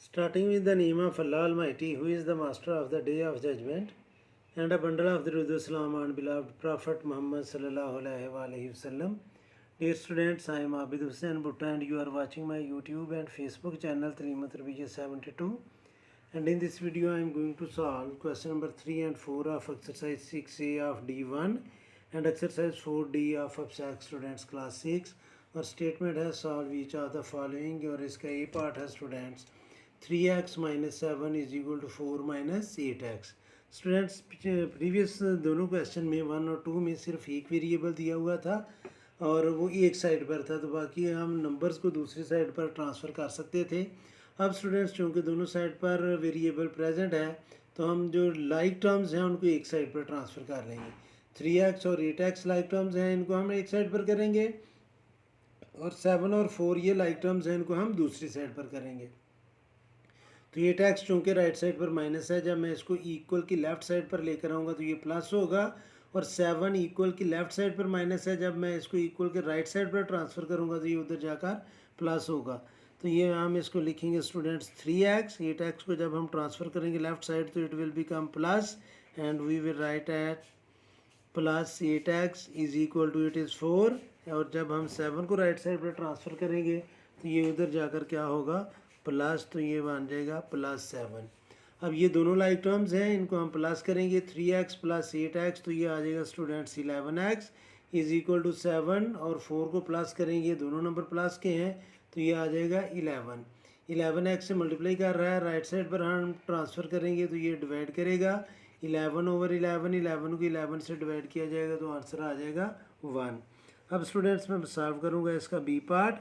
Starting with the name of Allah Almighty, who is the master of the day of judgment, and a bundle of the Rudu Salam and beloved Prophet Muhammad Sallallahu Alaihi Wasallam. Dear students, I am Abid Hussain Bhutta and you are watching my YouTube and Facebook channel Talimat Rabiya 72. And in this video I am going to solve question number 3 and 4 of exercise 6A of D1 and exercise 4D of abstract students class 6. और statement है solve each of the following और इसका A part है students 3x minus 7 is equal to 4 minus 8x. Students previous दोनों question में 1 और 2 में सिर्फ एक वेरिएबल दिया हुआ था और वो एक साइड पर था, तो बाकी हम नंबर्स को दूसरी साइड पर ट्रांसफ़र कर सकते थे. अब स्टूडेंट्स चूँकि दोनों साइड पर वेरिएबल प्रेजेंट है तो हम जो लाइक टर्म्स हैं उनको एक साइड पर ट्रांसफ़र कर लेंगे. 3x और 8x लाइक टर्म्स हैं, इनको हम एक साइड पर करेंगे और 7 और 4 ये लाइक टर्म्स हैं, इनको हम दूसरी साइड पर करेंगे. तो ये टैक्स चूँकि राइट साइड पर माइनस है, जब मैं इसको इक्वल की लेफ़्ट साइड पर लेकर आऊँगा तो ये प्लस होगा. और 7 इक्वल की लेफ़्ट साइड पर माइनस है, जब मैं इसको इक्वल के राइट साइड पर ट्रांसफ़र करूँगा तो ये उधर जाकर प्लस होगा. तो ये हम इसको लिखेंगे स्टूडेंट्स 3x. 8x को जब हम ट्रांसफ़र करेंगे लेफ़्ट साइड तो it will become plus and we will write at plus 8x is equal to it is 4. और जब हम 7 को राइट साइड पर ट्रांसफ़र करेंगे तो ये उधर जाकर क्या होगा प्लस, तो ये बन जाएगा प्लस 7. अब ये दोनों लाइक टर्म्स हैं, इनको हम प्लस करेंगे 3x प्लस 8x तो ये आ जाएगा students 11x is equal to 7. और 4 को प्लस करेंगे, दोनों नंबर प्लस के हैं तो ये आ जाएगा 11. 11x से मल्टीप्लाई कर रहा है, राइट साइड पर हम ट्रांसफ़र करेंगे तो ये डिवाइड करेगा 11 ओवर 11. 11 को 11 से डिवाइड किया जाएगा तो आंसर आ जाएगा 1. अब स्टूडेंट्स मैं सॉल्व करूँगा इसका बी पार्ट,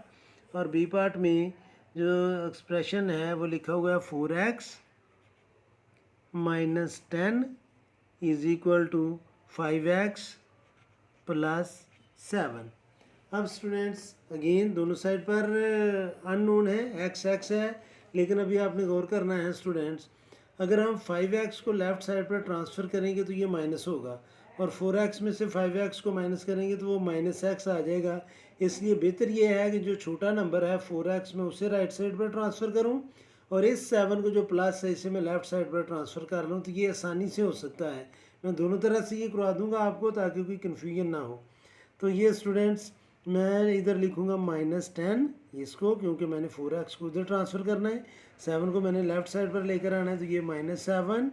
और बी पार्ट में जो एक्सप्रेशन है वो लिखा हुआ है 4x minus 10 is equal to 5x plus 7. अब स्टूडेंट्स अगेन दोनों साइड पर अननोन है, x है, लेकिन अभी आपने गौर करना है स्टूडेंट्स, अगर हम 5x को लेफ़्ट साइड पर ट्रांसफ़र करेंगे तो ये माइनस होगा और 4x में से 5x को माइनस करेंगे तो वो माइनस x आ जाएगा. इसलिए बेहतर ये है कि जो छोटा नंबर है 4x में उसे राइट साइड पर ट्रांसफ़र करूं और इस 7 को जो प्लस है इसे मैं लेफ़्ट साइड पर ट्रांसफ़र कर लूं. तो ये आसानी से हो सकता है, मैं दोनों तरह से ये करवा दूंगा आपको ताकि कोई कन्फ्यूजन ना हो. तो ये स्टूडेंट्स मैं इधर लिखूँगा -10 इसको, क्योंकि मैंने 4x को उधर ट्रांसफ़र करना है, 7 को मैंने लेफ़्ट साइड पर लेकर आना है. तो ये -7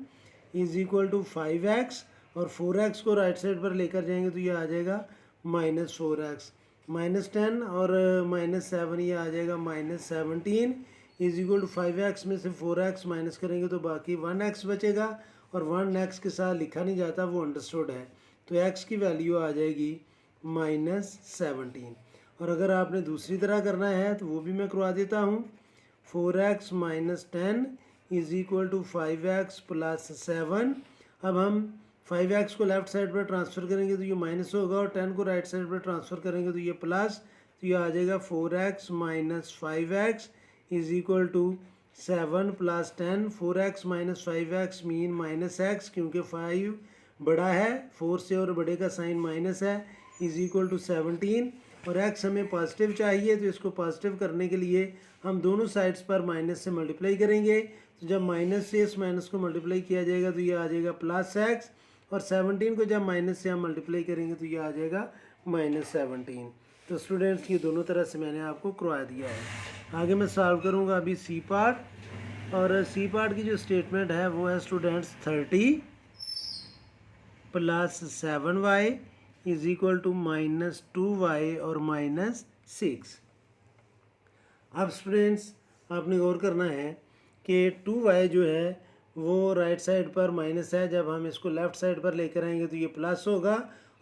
इज़ इक्वल टू 5x और 4x को राइट साइड पर लेकर जाएंगे तो ये आ जाएगा -4x. -10 और -7 ये आ जाएगा -17 इज़ इक्वल टू 5x में से 4x माइनस करेंगे तो बाकी 1x बचेगा और 1x के साथ लिखा नहीं जाता, वो अंडरस्टूड है. तो x की वैल्यू आ जाएगी -17. और अगर आपने दूसरी तरह करना है तो वो भी मैं करवा देता हूँ. 4x minus 10 is equal to 5x plus 7. अब हम 5x को लेफ़्ट साइड पर ट्रांसफ़र करेंगे तो ये माइनस होगा और 10 को राइट साइड पर ट्रांसफ़र करेंगे तो ये प्लस, तो ये आ जाएगा 4x minus 5x is equal to 7 plus 10. 4x minus 5x mean minus x, क्योंकि 5 बड़ा है 4 से और बड़े का साइन माइनस है, इज़ इक्वल टू 17. और x हमें पॉजिटिव चाहिए तो इसको पॉजिटिव करने के लिए हम दोनों साइड्स पर माइनस से मल्टीप्लाई करेंगे. तो जब माइनस से इस माइनस को मल्टीप्लाई किया जाएगा तो ये आ जाएगा प्लस x और 17 को जब माइनस से हम मल्टीप्लाई करेंगे तो ये आ जाएगा -17. तो स्टूडेंट्स ये दोनों तरह से मैंने आपको करवा दिया है. आगे मैं सॉल्व करूँगा अभी सी पार्ट, और सी पार्ट की जो स्टेटमेंट है वो है students 30 plus 7y is equal to -2y और -6. अब स्टूडेंट्स आपने गौर करना है कि 2y जो है वो राइट साइड पर माइनस है, जब हम इसको लेफ़्ट साइड पर लेकर आएंगे तो ये प्लस होगा.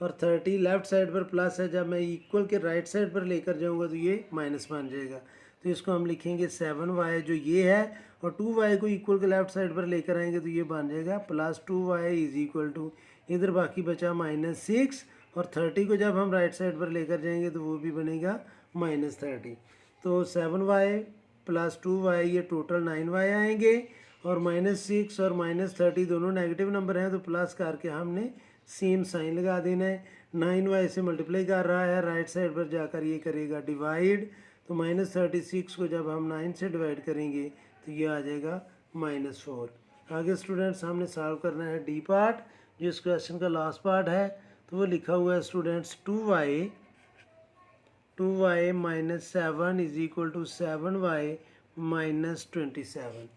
और 30 लेफ़्ट साइड पर प्लस है, जब मैं इक्वल के राइट साइड पर लेकर जाऊंगा तो ये माइनस बन जाएगा. तो इसको हम लिखेंगे 7y जो ये है, और 2y को इक्वल के लेफ़्ट साइड पर लेकर आएंगे तो ये बन जाएगा plus 2y is equal to, इधर बाकी बचा -6 और 30 को जब हम राइट साइड पर लेकर जाएंगे तो वो भी बनेगा -30. तो 7y प्लस 2y ये टोटल 9y आएंगे और -6 और -30 दोनों नेगेटिव नंबर हैं तो प्लस करके हमने सेम साइन लगा देना है. 9y से मल्टीप्लाई कर रहा है, राइट साइड पर जाकर ये करेगा डिवाइड. तो -36 को जब हम 9 से डिवाइड करेंगे तो ये आ जाएगा -4। आगे स्टूडेंट्स हमने सॉल्व करना है डी पार्ट, जो इस क्वेश्चन का लास्ट पार्ट है। तो वो लिखा हुआ है students 2y -7 is equal to 7y -27।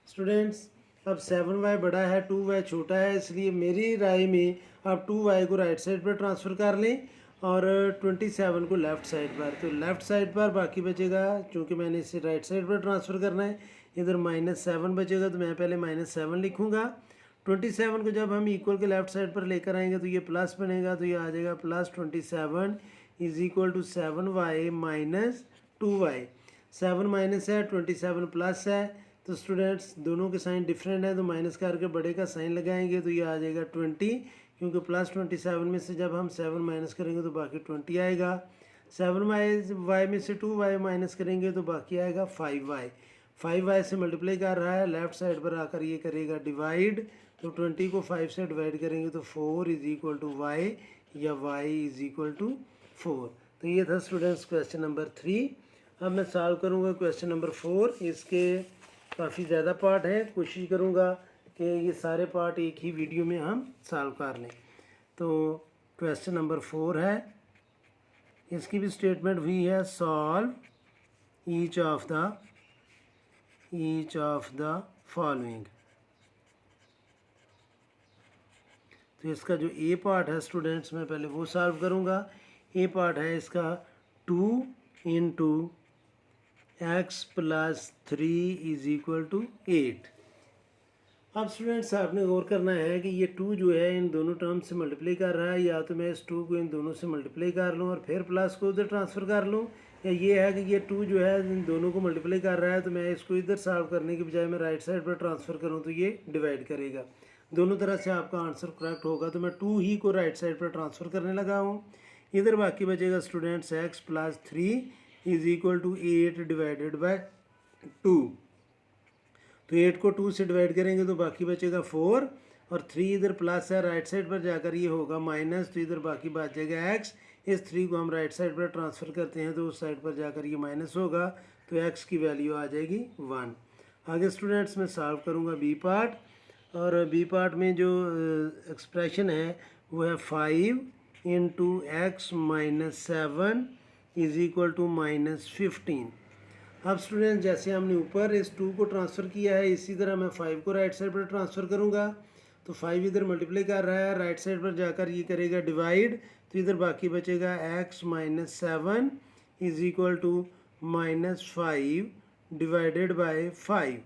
Students अब 7y बड़ा है, 2y छोटा है, इसलिए मेरी राय में आप 2y को राइट साइड पर ट्रांसफ़र कर लें और 27 को लेफ़्ट साइड पर। तो लेफ़्ट साइड पर बाकी बचेगा, चूँकि मैंने इसे राइट साइड पर ट्रांसफ़र करना है, इधर -7 बचेगा, तो मैं पहले -7 लिखूँगा। 27 को जब हम इक्वल के लेफ़्ट साइड पर लेकर आएंगे तो ये प्लस बनेगा, तो ये आ जाएगा +27 is equal to 7y -2y। 7 minus है, 27 प्लस है, तो स्टूडेंट्स दोनों के साइन डिफरेंट है, तो माइनस करके बड़े का साइन लगाएंगे तो ये आ जाएगा 20, क्योंकि +27 में से जब हम 7 माइनस करेंगे तो बाकी 20 आएगा। 7y में से 2y माइनस करेंगे तो बाकी आएगा 5y। 5y से मल्टीप्लाई कर रहा है, लेफ्ट साइड पर आकर ये करेगा डिवाइड, तो 20 को 5 से डिवाइड करेंगे तो 4 इज इक्वल टू y, या y इज इक्वल टू 4। तो ये था स्टूडेंट्स क्वेश्चन नंबर 3। अब मैं सॉल्व करूँगा क्वेश्चन नंबर 4। इसके काफ़ी ज़्यादा पार्ट हैं, कोशिश करूँगा कि ये सारे पार्ट एक ही वीडियो में हम सॉल्व कर लें। तो क्वेश्चन नंबर 4 है, इसकी भी स्टेटमेंट हुई है, solve each of the following. तो इसका जो ए पार्ट है स्टूडेंट्स, मैं पहले वो सॉल्व करूँगा। ए पार्ट है इसका 2 into x + 3 is equal to 8। अब स्टूडेंट्स आपने गौर करना है कि ये 2 जो है इन दोनों टर्म से मल्टीप्लाई कर रहा है, या तो मैं इस 2 को इन दोनों से मल्टीप्लाई कर लूँ और फिर प्लस को उधर ट्रांसफ़र कर लूँ, या ये है कि ये 2 जो है इन दोनों को मल्टीप्लाई कर रहा है, तो मैं इसको इधर सॉल्व करने के बजाय मैं राइट साइड पर ट्रांसफ़र करूँ तो ये डिवाइड करेगा। दोनों तरह से आपका आंसर करेक्ट होगा, तो मैं 2 ही को राइट साइड पर ट्रांसफ़र करने लगा हूँ। इधर बाकी बचेगा students x + 3 is equal to 8 divided by 2। तो 8 को 2 से डिवाइड करेंगे तो बाकी बचेगा 4, और 3 इधर प्लस है, राइट साइड पर जाकर ये होगा माइनस, तो इधर बाकी बच जाएगा x। इस 3 को हम राइट साइड पर ट्रांसफ़र करते हैं तो उस साइड पर जाकर ये माइनस होगा, तो x की वैल्यू आ जाएगी 1। आगे स्टूडेंट्स मैं सॉल्व करूँगा बी पार्ट, और बी पार्ट में जो एक्सप्रेशन है वो है 5 into x -7 is equal to -15। अब स्टूडेंट जैसे हमने ऊपर इस 2 को ट्रांसफ़र किया है, इसी तरह मैं 5 को राइट साइड पर ट्रांसफ़र करूँगा। तो 5 इधर मल्टीप्लाई कर रहा है, राइट साइड पर जाकर ये करेगा डिवाइड, तो इधर बाकी बचेगा x -7 is equal to -5 divided by 5,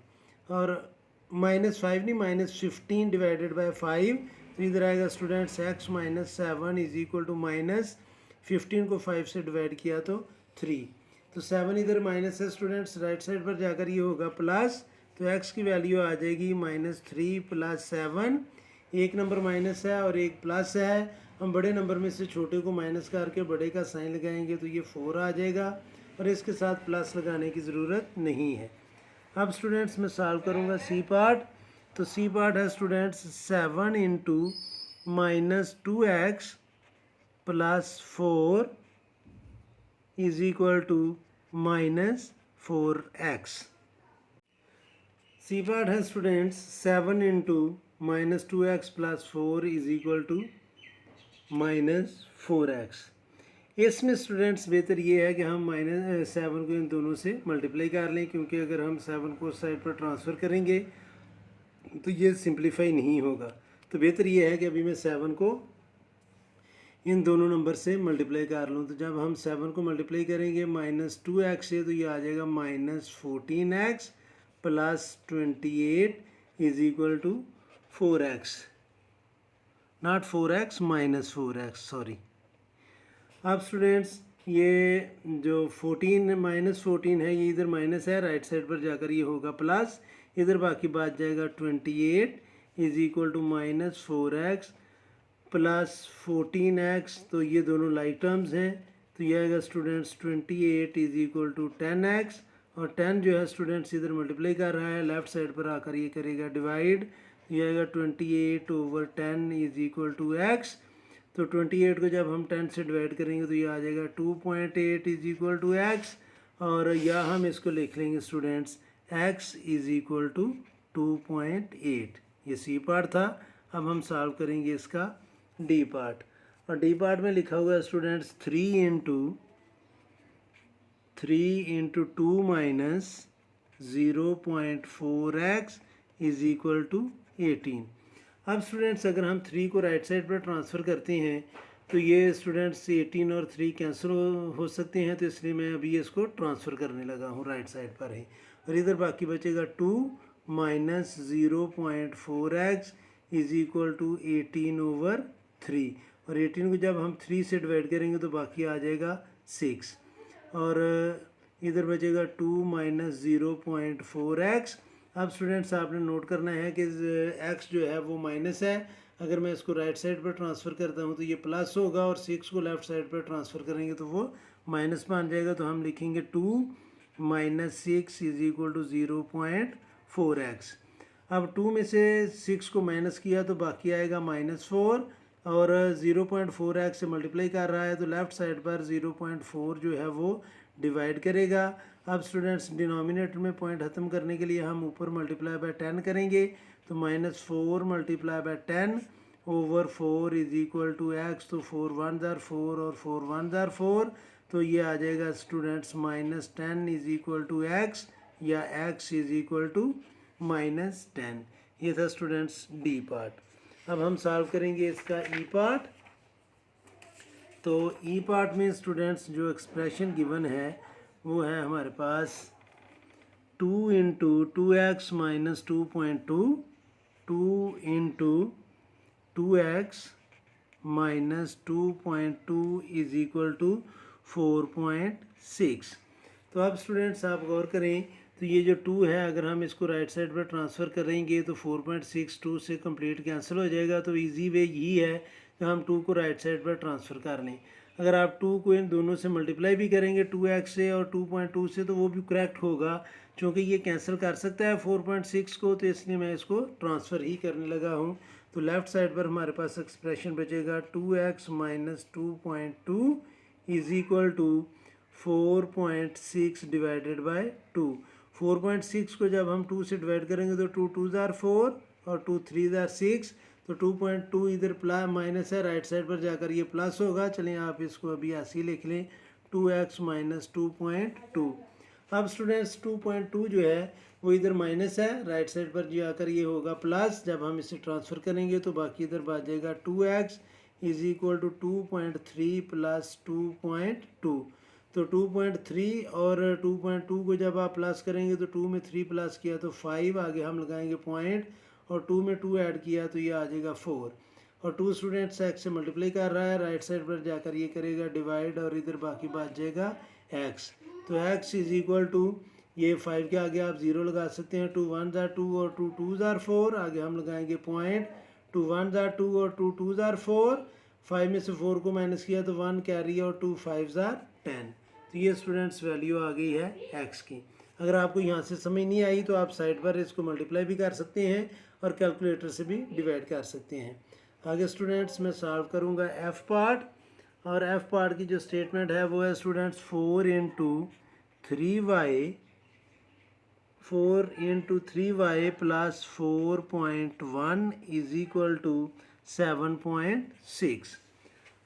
और -5 नहीं -15 डिवाइडेड बाय 5, तो इधर आएगा students x -7 is equal to -15 को 5 से डिवाइड किया तो 3, तो 7 इधर माइनस है स्टूडेंट्स, राइट साइड पर जाकर ये होगा प्लस, तो x की वैल्यू आ जाएगी -3 + 7। एक नंबर माइनस है और एक प्लस है, हम बड़े नंबर में से छोटे को माइनस करके बड़े का साइन लगाएंगे तो ये 4 आ जाएगा, और इसके साथ प्लस लगाने की ज़रूरत नहीं है। अब स्टूडेंट्स मैं सॉल्व करूँगा सी पार्ट। तो सी पार्ट है students 7 into -2x + 4 is equal to -4x। C part है students 7 into -2x + 4 is equal to -4x। इसमें स्टूडेंट्स बेहतर ये है कि हम -7 को इन दोनों से मल्टीप्लाई कर लें, क्योंकि अगर हम 7 को उस साइड पर ट्रांसफ़र करेंगे तो ये सिंप्लीफाई नहीं होगा। तो बेहतर ये है कि अभी मैं 7 को इन दोनों नंबर से मल्टीप्लाई कर लूँ। तो जब हम 7 को मल्टीप्लाई करेंगे -2x से, तो ये आ जाएगा -14x + 28 is equal to 4x, not 4x -4x, sorry. अब स्टूडेंट्स ये जो 14 है, ये इधर माइनस है, राइट साइड पर जाकर ये होगा प्लस, इधर बाकी बच जाएगा 28 is equal to -4x + 14x, तो ये दोनों लाइक टर्म्स हैं, तो ये आएगा students 28 is equal to 10x, और 10 जो है स्टूडेंट्स इधर मल्टीप्लाई कर रहा है, लेफ्ट साइड पर आकर ये करेगा डिवाइड, ये आएगा 28/10 इज इक्वल टू x। तो 28 को जब हम 10 से डिवाइड करेंगे तो ये आ जाएगा 2.8 इज इक्वल टू x, और या हम इसको लिख लेंगे students x is equal to 2.8। ये सी पार्ट था। अब हम सॉल्व करेंगे इसका डी पार्ट, और डी पार्ट में लिखा हुआ है students 3 into 2 minus 0.4x is equal to 18। अब स्टूडेंट्स अगर हम 3 को राइट साइड पर ट्रांसफ़र करते हैं तो ये स्टूडेंट्स 18 और 3 कैंसिल हो सकते हैं, तो इसलिए मैं अभी इसको ट्रांसफ़र करने लगा हूँ राइट साइड पर ही। और इधर बाकी बचेगा 2 minus 0.4x is equal to 18/3, और 18 को जब हम 3 से डिवाइड करेंगे तो बाकी आ जाएगा 6, और इधर बचेगा 2 माइनस 0.4x। अब स्टूडेंट्स आपने नोट करना है कि x जो है वो माइनस है, अगर मैं इसको राइट साइड पर ट्रांसफ़र करता हूँ तो ये प्लस होगा, और 6 को लेफ़्ट साइड पर ट्रांसफ़र करेंगे तो वो माइनस बन जाएगा। तो हम लिखेंगे 2 minus 6 is equal to 0.4x। अब 2 में से 6 को माइनस किया तो बाकी आएगा -4, और 0.4x से मल्टीप्लाई कर रहा है तो लेफ़्ट साइड पर 0.4 जो है वो डिवाइड करेगा। अब स्टूडेंट्स डिनोमिनेटर में पॉइंट ख़त्म करने के लिए हम ऊपर मल्टीप्लाई बाय 10 करेंगे, तो -4 multiply by 10/4 is equal to x। तो 4 1 ज़ार 4 और 4 1 ज़ार 4, तो ये आ जाएगा students -10 is equal to x, या x इज इक्वल टू -10। ये था स्टूडेंट्स डी पार्ट। अब हम सॉल्व करेंगे इसका ई पार्ट। तो ई पार्ट में स्टूडेंट्स जो एक्सप्रेशन गिवन है वो है हमारे पास 2 into 2x minus 2.2, 2 into 2x minus 2.2 is equal to 4.6। तो अब स्टूडेंट्स आप गौर करें, तो ये जो 2 है अगर हम इसको राइट साइड पर ट्रांसफ़र करेंगे तो 4.6 2 से कंप्लीट कैंसिल हो जाएगा। तो इजी वे यही है कि हम 2 को राइट साइड पर ट्रांसफ़र कर लें। अगर आप 2 को इन दोनों से मल्टीप्लाई भी करेंगे 2x से और 2.2 से तो वो भी करेक्ट होगा, क्योंकि ये कैंसिल कर सकता है 4.6 को, तो इसलिए मैं इसको ट्रांसफ़र ही करने लगा हूँ। तो लेफ़्ट साइड पर हमारे पास एक्सप्रेशन बचेगा 2x minus 2.2 is equal to 4.6 divided by 2। 4.6 को जब हम 2 से डिवाइड करेंगे तो 2 2 ज़ार 4 और 2 3 ज़ार 6, तो 2.2 इधर प्लस माइनस है, राइट साइड पर जाकर ये प्लस होगा। चलिए आप इसको अभी ऐसे ही लिख लें 2x माइनस 2.2। अब स्टूडेंट्स 2.2 जो है वो इधर माइनस है, राइट साइड पर जाकर ये होगा प्लस। जब हम इसे ट्रांसफ़र करेंगे तो बाकी इधर बच जाएगा 2x is equal to 2.3 plus 2.2। तो 2.3 और 2.2 को जब आप प्लस करेंगे तो 2 में 3 प्लस किया तो 5, आगे हम लगाएंगे पॉइंट, और 2 में 2 ऐड किया तो ये आ जाएगा 4, और 2 स्टूडेंट्स x से मल्टीप्लाई कर रहा है, राइट साइड पर जाकर ये करेगा डिवाइड, और इधर बाकी बच जाएगा x। तो x इज इक्वल टू, ये 5 के आगे आप 0 लगा सकते हैं, 2 1 ज़ार 2 और 2 2 ज़ार 4, आगे हम लगाएंगे पॉइंट, 2 1 ज़ार 2 और 2 2 ज़ार 4, 5 में से 4 को माइनस किया तो 1 कैरी, और 2 5 ज़ार 10। तो ये स्टूडेंट्स वैल्यू आ गई है x की। अगर आपको यहाँ से समझ नहीं आई तो आप साइड पर इसको मल्टीप्लाई भी कर सकते हैं और कैलकुलेटर से भी डिवाइड कर सकते हैं। आगे स्टूडेंट्स मैं सॉल्व करूँगा f पार्ट, और f पार्ट की जो स्टेटमेंट है वो है students 4 into 3y plus 4.1 is equal to 7.6।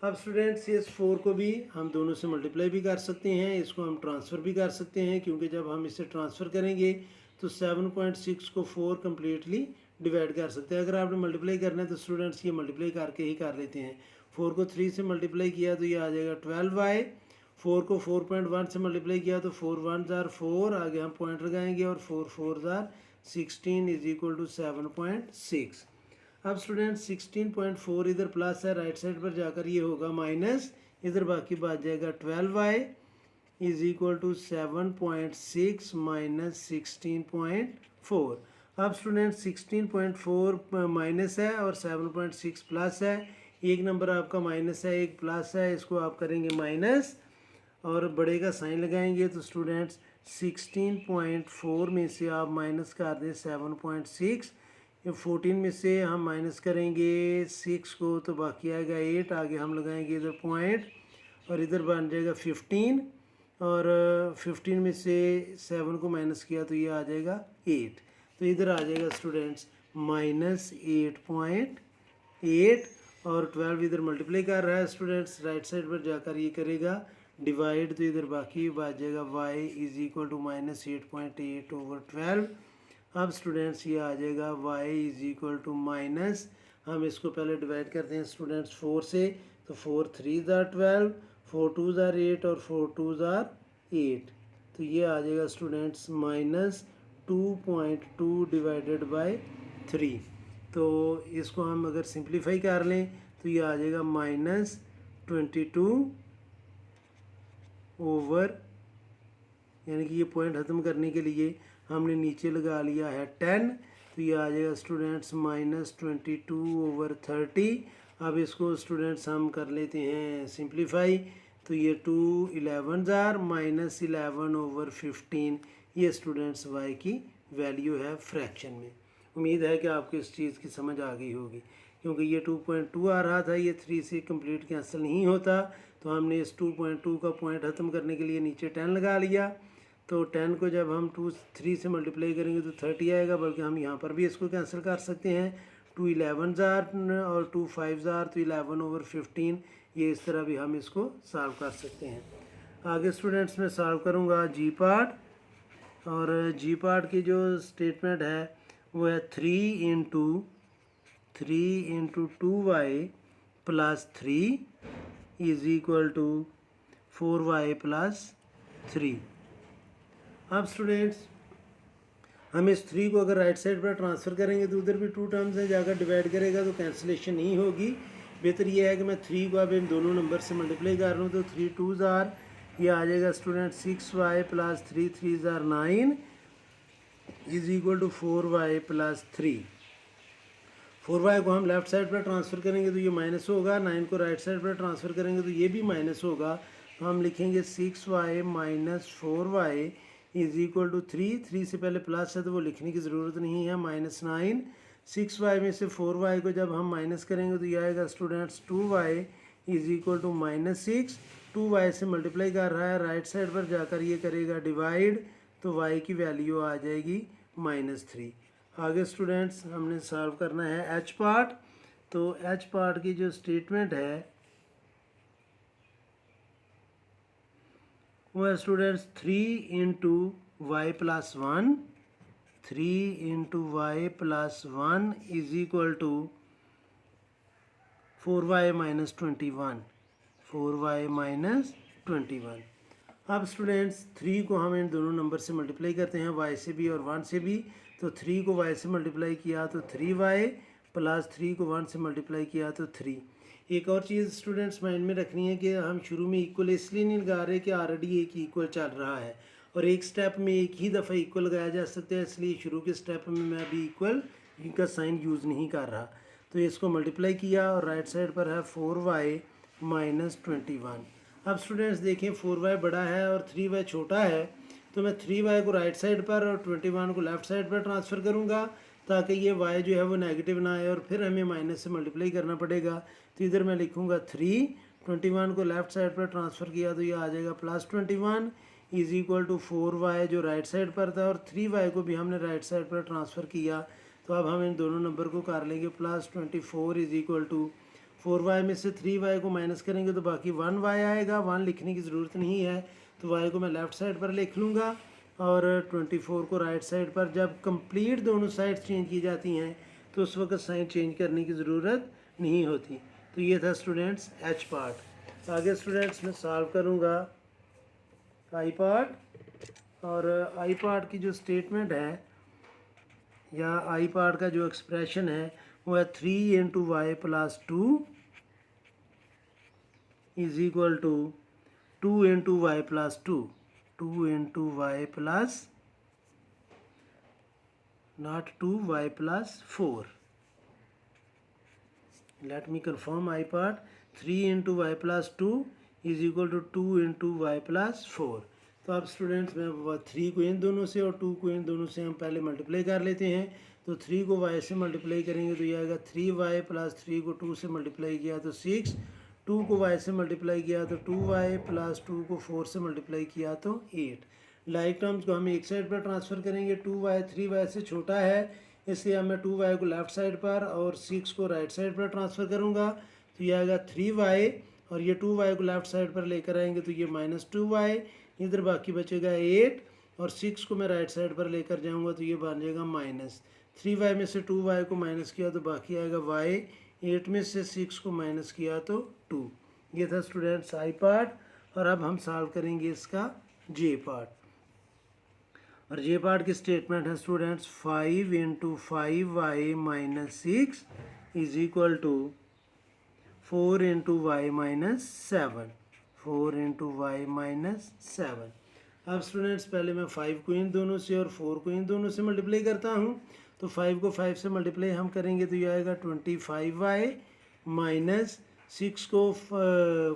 अब स्टूडेंट्स इस 4 को भी हम दोनों से मल्टीप्लाई भी कर सकते हैं, इसको हम ट्रांसफ़र भी कर सकते हैं, क्योंकि जब हम इसे ट्रांसफ़र करेंगे तो 7.6 को 4 कम्प्लीटली डिवाइड कर सकते हैं। अगर आपने मल्टीप्लाई करना है तो स्टूडेंट्स ये मल्टीप्लाई करके ही कर लेते हैं। 4 को 3 से मल्टीप्लाई किया तो ये आ जाएगा 12y, 4 को 4.1 से मल्टीप्लाई किया तो 4 1 ज़ार 4, आगे हम पॉइंट लगाएंगे, और 4 4 ज़ार 16 इज इक्वल टू 7.6। अब स्टूडेंट 16.4 इधर प्लस है, राइट साइड पर जाकर ये होगा माइनस, इधर बाकी बच जाएगा 12y is equal to 7.6 minus 16.4। अब स्टूडेंट 16.4 माइनस है और 7.6 प्लस है, एक नंबर आपका माइनस है एक प्लस है, इसको आप करेंगे माइनस और बड़े का साइन लगाएंगे। तो स्टूडेंट्स 16.4 में से आप माइनस कर दें 7.6, 14 में से हम माइनस करेंगे 6 को तो बाकी आएगा 8, आगे हम लगाएंगे इधर पॉइंट और इधर बन जाएगा 15, और 15 में से 7 को माइनस किया तो ये आ जाएगा 8। तो इधर आ जाएगा स्टूडेंट्स -8.8 और 12 इधर मल्टीप्लाई कर रहा है स्टूडेंट्स, राइट साइड पर जाकर ये करेगा डिवाइड, तो इधर बाकी बात जाएगा y इज इक्वल टू -8.8/12। अब स्टूडेंट्स ये आ जाएगा y is equal to minus, हम इसको पहले डिवाइड करते हैं स्टूडेंट्स 4 से, तो 4 3 ज़ार 12, 4 2 ज़ार 8 और 4 2 ज़ार 8, तो ये आ जाएगा स्टूडेंट्स -2.2 डिवाइडेड बाय 3। तो इसको हम अगर सिंप्लीफाई कर लें तो ये आ जाएगा -22 ओवर, यानी कि ये पॉइंट ख़त्म करने के लिए हमने नीचे लगा लिया है 10, तो ये आ जाएगा स्टूडेंट्स -22 ओवर 30। अब इसको स्टूडेंट्स हम कर लेते हैं सिंप्लीफाई, तो ये 2 11 ज़ार -11 ओवर 15, ये स्टूडेंट्स y की वैल्यू है फ्रैक्शन में। उम्मीद है कि आपको इस चीज़ की समझ आ गई होगी, क्योंकि ये 2.2 आ रहा था, ये 3 से कंप्लीट कैंसिल नहीं होता, तो हमने इस 2.2 का पॉइंट ख़त्म करने के लिए नीचे 10 लगा लिया। तो 10 को जब हम 3 से मल्टीप्लाई करेंगे तो 30 आएगा, बल्कि हम यहाँ पर भी इसको कैंसिल कर सकते हैं। 2 11 ज़ार और 2 5 ज़ार, तो 11 ओवर 15, ये इस तरह भी हम इसको सॉल्व कर सकते हैं। आगे स्टूडेंट्स मैं सॉल्व करूँगा जी पार्ट, और जी पार्ट की जो स्टेटमेंट है वो है 3 into 2y plus 3 is equal to 4y plus 3। अब स्टूडेंट्स हम इस 3 को अगर राइट साइड पर ट्रांसफ़र करेंगे तो उधर भी 2 टर्म्स है, जाकर डिवाइड करेगा तो कैंसिलेशन नहीं होगी। बेहतर ये है कि मैं 3 को अब इन दोनों नंबर से मल्टीप्लाई कर रहा हूँ, तो 3 2 ज़ार, ये आ जाएगा स्टूडेंट 6y प्लस 3 3 ज़ार 9 is equal to 4y plus 3। 4y को हम लेफ्ट साइड पर ट्रांसफ़र करेंगे तो ये माइनस होगा, 9 को राइट साइड पर ट्रांसफ़र करेंगे तो ये भी माइनस होगा, तो हम लिखेंगे 6y minus 4y is equal to 3 से पहले प्लस है तो वो लिखने की ज़रूरत नहीं है, -9। 6y में से 4y को जब हम माइनस करेंगे तो ये आएगा students 2y is equal to -6। 2y से मल्टीप्लाई कर रहा है, राइट साइड पर जाकर ये करेगा डिवाइड, तो y की वैल्यू आ जाएगी -3। आगे स्टूडेंट्स हमने सॉल्व करना है h पार्ट, तो h पार्ट की जो स्टेटमेंट है वो है students 3 into Y plus 1, 3 into Y plus 1 is equal to 4y minus 21, 4y minus 21। अब स्टूडेंट्स 3 को हम इन दोनों नंबर से मल्टीप्लाई करते हैं, y से भी और 1 से भी, तो 3 को y से मल्टीप्लाई किया तो 3y प्लस 3 को 1 से मल्टीप्लाई किया तो 3। एक और चीज़ स्टूडेंट्स माइंड में रखनी है कि हम शुरू में इक्वल इसलिए नहीं लगा रहे कि ऑलरेडी एक इक्वल चल रहा है, और एक स्टेप में एक ही दफ़ा इक्वल लगाया जा सकता है, इसलिए शुरू के स्टेप में मैं अभी इक्वल का साइन यूज़ नहीं कर रहा। तो इसको मल्टीप्लाई किया और राइट साइड पर है 4y माइनस 21। अब स्टूडेंट्स देखें 4y बड़ा है और 3y छोटा है, तो मैं 3y को राइट साइड पर और 21 को लेफ़्ट साइड पर ट्रांसफ़र करूँगा, ताकि ये y जो है वो नेगेटिव ना आए, और फिर हमें माइनस से मल्टीप्लाई करना पड़ेगा। तो इधर मैं लिखूँगा 3, 21 को लेफ़्ट साइड पर ट्रांसफ़र किया तो ये आ जाएगा plus 21 is equal to 4y जो राइट साइड पर था, और 3y को भी हमने राइट साइड पर ट्रांसफ़र किया। तो अब हम इन दोनों नंबर को कर लेंगे plus 24 is equal to 4y में से 3y को माइनस करेंगे तो बाकी 1y आएगा, 1 लिखने की ज़रूरत नहीं है, तो y को मैं लेफ़्ट साइड पर लिख लूँगा, और 24 को राइट साइड पर। जब कंप्लीट दोनों साइड चेंज की जाती हैं तो उस वक्त साइन चेंज करने की ज़रूरत नहीं होती। तो ये था स्टूडेंट्स h पार्ट। आगे स्टूडेंट्स मैं सॉल्व करूँगा i पार्ट, और i पार्ट की जो स्टेटमेंट है या i पार्ट का जो एक्सप्रेशन है वो है 3 into Y plus 2 is equal to 2 into Y plus 2, 2 into y plus not 2y plus 4. Let me confirm I part. 3 into y plus 2 is equal to 2 into y plus 4. तो अब students मैं 3 को इन दोनों से और 2 को इन दोनों से हम पहले मल्टीप्लाई कर लेते हैं। तो 3 को y से मल्टीप्लाई करेंगे तो ये आएगा 3y प्लस 3 को 2 से मल्टीप्लाई किया तो 6, 2 को y से मल्टीप्लाई किया तो 2y प्लस 2 को 4 से मल्टीप्लाई किया तो 8। लाइक टर्म्स को हम एक साइड पर ट्रांसफ़र करेंगे। 2y 3y से छोटा है, इसलिए अब मैं 2y को लेफ़्ट साइड पर और 6 को राइट साइड पर ट्रांसफ़र करूँगा, तो ये आएगा 3y, और ये 2y को लेफ़्ट साइड पर लेकर आएंगे तो ये -2y, इधर बाकी बचेगा 8, और 6 को मैं राइट साइड पर लेकर जाऊँगा तो ये बन जाएगा -3y में से 2y को माइनस किया तो बाकी आएगा y, 8 में से 6 को माइनस किया तो 2। ये था स्टूडेंट्स आई पार्ट, और अब हम सॉल्व करेंगे इसका जे पार्ट। और जे पार्ट की स्टेटमेंट है students 5 × 5y - 6 is equal to 4 × y - 7। 4 × y - 7। अब स्टूडेंट्स पहले मैं 5 को इन दोनों से और 4 को इन दोनों से मल्टीप्लाई करता हूँ। तो 5 को 5 से मल्टीप्लाई हम करेंगे तो ये आएगा 25y, माइनस 6 को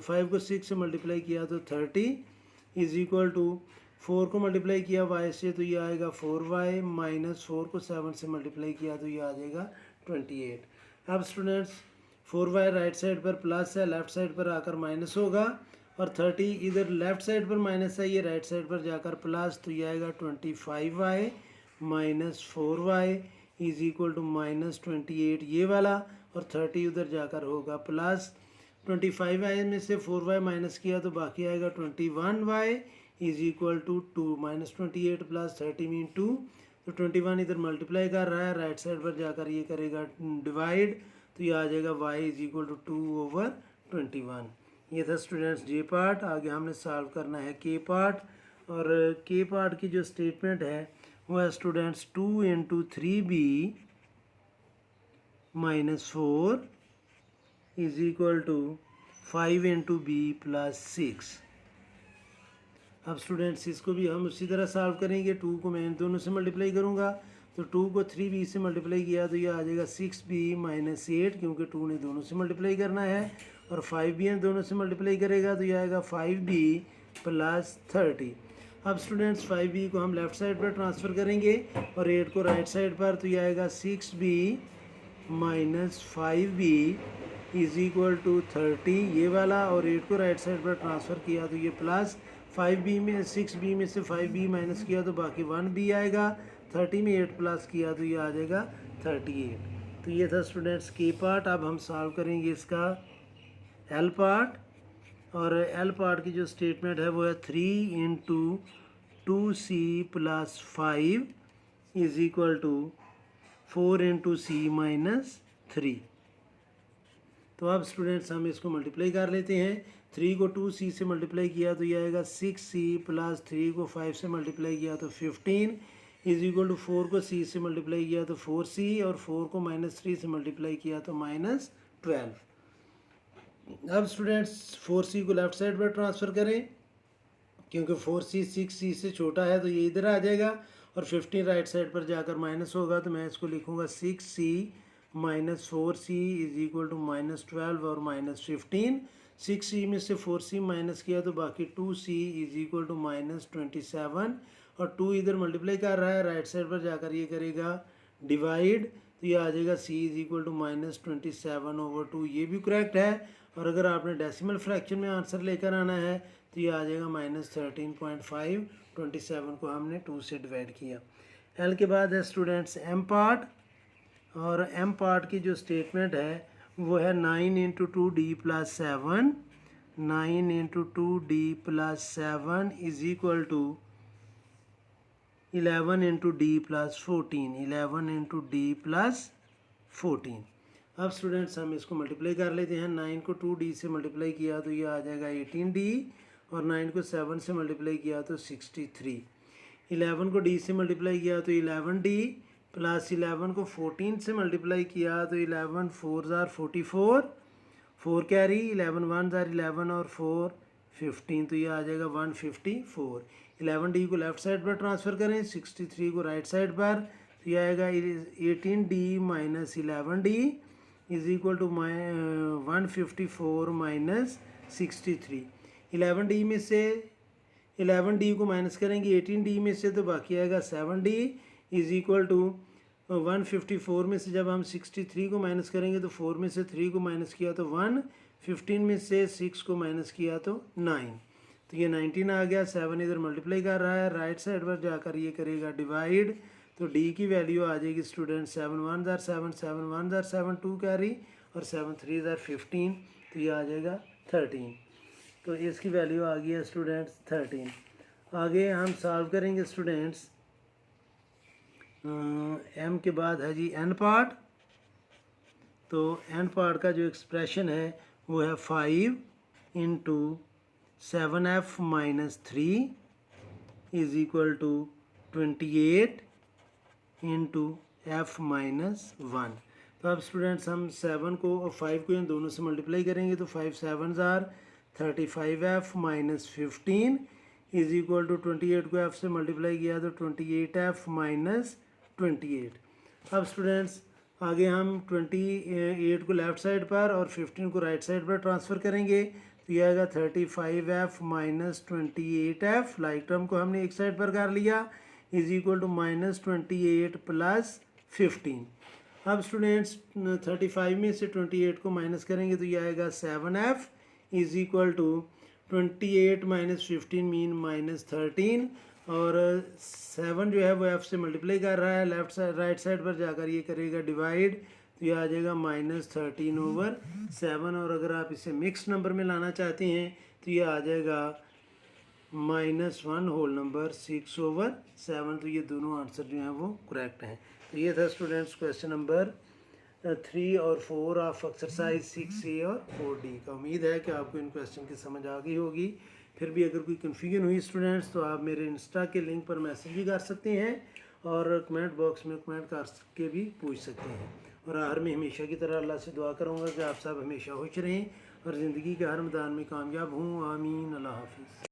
5 को 6 से मल्टीप्लाई किया तो 30 इज इक्वल टू 4 को मल्टीप्लाई किया y से तो ये आएगा 4y, माइनस 4 को 7 से मल्टीप्लाई किया तो ये आ जाएगा 28। अब स्टूडेंट्स 4y राइट साइड पर प्लस है, लेफ्ट साइड पर आकर माइनस होगा, और 30 इधर लेफ्ट साइड पर माइनस है, ये राइट साइड पर जाकर प्लस, तो ये आएगा 25y minus 4y is equal to -28 ये वाला, और 30 उधर जाकर होगा प्लस। 25y में से 4y माइनस किया तो बाकी आएगा 21y is equal to 2, -28 plus 30 mean 2, तो 21 इधर मल्टीप्लाई कर रहा है, राइट साइड पर जाकर ये करेगा डिवाइड, तो ये आ जाएगा y इज इक्वल टू 2/21। ये था स्टूडेंट्स जे पार्ट। आगे हमने सॉल्व करना है के पार्ट, और के पार्ट की जो स्टेटमेंट है वो है students 2 × 3b - 4 is equal to 5 × b + 6। अब स्टूडेंट्स इसको भी हम उसी तरह सॉल्व करेंगे। 2 को मैं इन दोनों से मल्टीप्लाई करूँगा, तो 2 को 3b से मल्टीप्लाई किया तो ये आ जाएगा 6b - 8, क्योंकि 2 ने दोनों से मल्टीप्लाई करना है, और 5b इन दोनों से मल्टीप्लाई करेगा तो ये आएगा 5b + 30। अब स्टूडेंट्स 5b को हम लेफ़्ट साइड पर ट्रांसफ़र करेंगे और 8 को राइट साइड पर, तो ये आएगा 6b - 5b is equal to 30 ये वाला, और 8 को राइट साइड पर ट्रांसफ़र किया तो ये प्लस 5b में 6b में से 5b माइनस किया तो बाकी 1b आएगा, 30 में 8 प्लस किया तो ये आ जाएगा 38। तो ये था स्टूडेंट्स के पार्ट। अब हम सॉल्व करेंगे इसका एल पार्ट, और एल पार्ट की जो स्टेटमेंट है वो है 3 × 2c + 5 is equal to 4 × c - 3। तो अब स्टूडेंट्स हम इसको मल्टीप्लाई कर लेते हैं। 3 को 2c से मल्टीप्लाई किया तो ये आएगा 6c, प्लस 3 को 5 से मल्टीप्लाई किया तो 15 इज इक्वल टू 4 को c से मल्टीप्लाई किया तो 4c, और 4 को -3 से मल्टीप्लाई किया तो -12। अब स्टूडेंट्स 4c को लेफ़्ट साइड पर ट्रांसफ़र करें, क्योंकि 4c 6c से छोटा है तो ये इधर आ जाएगा, और 15 राइट साइड पर जाकर माइनस होगा, तो मैं इसको लिखूँगा 6c - 4c is equal to -12 और -15। 6c में से 4c माइनस किया तो बाकी 2c इज इक्वल टू -27, और 2 इधर मल्टीप्लाई कर रहा है, राइट साइड पर जाकर ये करेगा डिवाइड, तो ये आ जाएगा c इज इक्वल टू -27/2। ये भी करेक्ट है, और अगर आपने डेसिमल फ्रैक्शन में आंसर लेकर आना है तो ये आ जाएगा -13.5। 27 को हमने 2 से डिवाइड किया। एल के बाद है स्टूडेंट्स एम पार्ट, और एम पार्ट की जो स्टेटमेंट है वो है 9 × 2d + 7। 9 × 2d + 7 is equal to 11 × d + 14। 11 × d + 14। अब स्टूडेंट्स हम इसको मल्टीप्लाई कर लेते हैं। 9 को 2d से मल्टीप्लाई किया तो ये आ जाएगा 18d, और 9 को 7 से मल्टीप्लाई किया तो 63। 11 को d से मल्टीप्लाई किया तो 11d, प्लस 11 को 14 से मल्टीप्लाई किया तो 11 4 * 44, 4 कैरी, 11 1 * 11 और 4 15, तो ये आ जाएगा 154। 11d को लेफ़्ट साइड पर ट्रांसफ़र करें, 63 को राइट साइड पर, तो ये आएगा 18d - 11d is equal to 154 - 63। 11d में से 11d को माइनस करेंगे 18d में से, तो बाकी आएगा 7d इज इक्वल टू 154 में से जब हम 63 को माइनस करेंगे तो 4 में से 3 को माइनस किया तो 1, 15 में से 6 को माइनस किया तो 9, तो ये 19 आ गया। 7 इधर मल्टीप्लाई कर रहा है, राइट साइड पर जाकर ये करेगा डिवाइड, तो डी की वैल्यू आ जाएगी स्टूडेंट 7 1 ज़ार 7, 7 1 ज़ार 7 2 कैरी, और 7 3 ज़ार 15, तो ये आ जाएगा 13। तो इसकी वैल्यू आ गई है स्टूडेंट्स 13। आगे हम सॉल्व करेंगे स्टूडेंट्स, एम के बाद है जी एन पार्ट। तो एन पार्ट का जो एक्सप्रेशन है वो है 5 into 7f minus 3 is equal to 28 into F minus 1। तो अब स्टूडेंट्स हम 7 को और 5 को इन दोनों से मल्टीप्लाई करेंगे, तो 5 7 ज़ार 35f minus 15 is equal to 28 को f से मल्टीप्लाई किया तो 28f माइनस 28। अब स्टूडेंट्स आगे हम 28 को लेफ़्ट साइड पर और 15 को राइट साइड पर ट्रांसफ़र करेंगे, तो यह आएगा 35f minus 28f, like term को हमने एक साइड पर कर लिया, is equal to minus 28 plus 15। अब स्टूडेंट्स 35 में से 28 को माइनस करेंगे तो यह आएगा 7f is equal to 28 minus 15 mean minus 13, और 7 जो है वो f से मल्टीप्लाई कर रहा है, लेफ्ट साइड राइट साइड पर जाकर ये करेगा डिवाइड, तो ये आ जाएगा माइनस 13/7, और अगर आप इसे मिक्स नंबर में लाना चाहते हैं तो ये आ जाएगा -1 होल नंबर 6/7। तो ये दोनों आंसर जो हैं वो करेक्ट हैं। तो ये था स्टूडेंट्स क्वेश्चन नंबर 3 और 4 ऑफ एक्सरसाइज 6A और 4D का। उम्मीद है कि आपको इन क्वेश्चन की समझ आ गई होगी। फिर भी अगर कोई कन्फ्यूजन हुई स्टूडेंट्स तो आप मेरे इंस्टा के लिंक पर मैसेज भी कर सकते हैं और कमेंट बॉक्स में कमेंट करके भी पूछ सकते हैं। और आखिर में हमेशा की तरह अल्लाह से दुआ करूँगा कि आप सब हमेशा खुश रहें और ज़िंदगी के हर मैदान में कामयाब हों। आमीन। अल्लाह हाफिज़।